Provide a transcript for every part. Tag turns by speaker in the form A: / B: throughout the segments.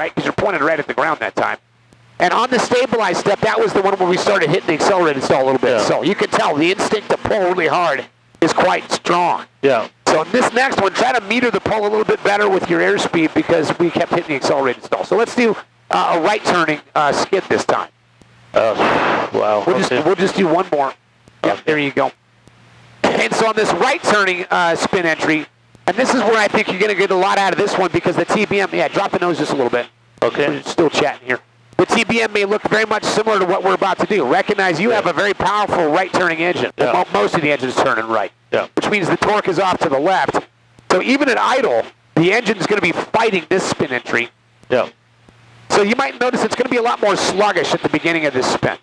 A: right? Because you're pointed right at the ground that time. And on the stabilized step, that was the one where we started hitting the accelerated stall a little bit.
B: Yeah.
A: So you can tell the instinct to pull really hard is quite strong.
B: Yeah.
A: So in this next one, try to meter the pull a little bit better with your airspeed because we kept hitting the accelerated stall. So let's do a right turning skid this time.
B: Wow.
A: We'll just do one more. Yep, there you go. And so on this right turning spin entry, and this is where I think you're going to get a lot out of this one because the TBM, yeah, drop the nose just a little bit.
B: Okay.
A: We're still chatting here. The TBM may look very much similar to what we're about to do. Recognize you have a very powerful right turning engine.
B: Yeah.
A: Well, most of the engine is turning right, which means the torque is off to the left. So even at idle, the engine is going to be fighting this spin entry.
B: Yeah.
A: So you might notice it's going to be a lot more sluggish at the beginning of this spin.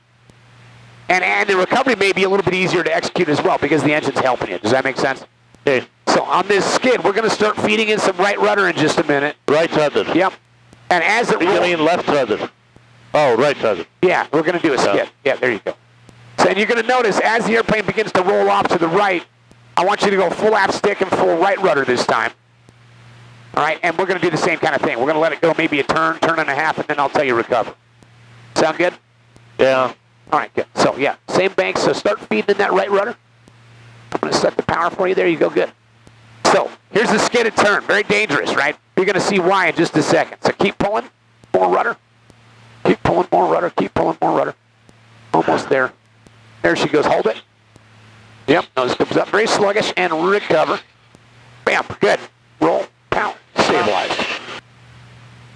A: And the recovery may be a little bit easier to execute as well because the engine's helping you. Does that make sense?
B: Okay.
A: So on this skid, we're going to start feeding in some right rudder in just a minute.
B: Right rudder.
A: Yep. And as it rolls...
B: You mean left rudder? Oh, right rudder.
A: Yeah, we're going to do a skid. Yeah, there you go. So, and you're going to notice as the airplane begins to roll off to the right, I want you to go full aft stick and full right rudder this time. All right, and we're going to do the same kind of thing. We're going to let it go maybe a turn, turn and a half, and then I'll tell you recover. Sound good?
B: Yeah.
A: All right, good. So, yeah, same bank. So start feeding in that right rudder. I'm going to set the power for you. There you go. Good. So here's the skidded turn. Very dangerous, right? You're going to see why in just a second. So keep pulling. More rudder. Keep pulling more rudder. Keep pulling more rudder. Almost there. There she goes. Hold it. Yep. Nose comes up. Very sluggish. And recover. Bam. Good. Roll. Power. Stabilize.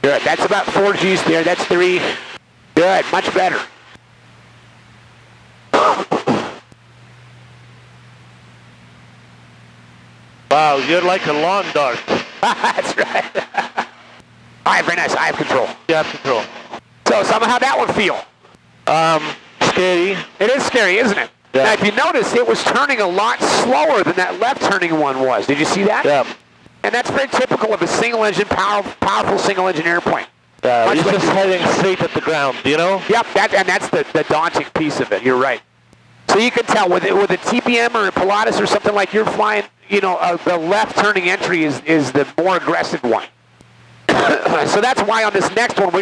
A: Good. That's about 4 G's there. That's 3. Good. Much better.
B: Wow, you're like a lawn dart.
A: That's right. All right, very nice. I have control.
B: You have control.
A: So, how'd that one feel?
B: Scary.
A: It is scary, isn't it?
B: Yeah.
A: Now, if you notice, it was turning a lot slower than that left turning one was. Did you see that?
B: Yeah.
A: And that's very typical of a single engine, powerful single engine airplane.
B: You're just heading straight at the ground, you know?
A: Yep, that's the daunting piece of it. You're right. So you can tell with a TBM or a Pilatus or something like you're flying, you know, the left turning entry is the more aggressive one. So that's why on this next one we're going to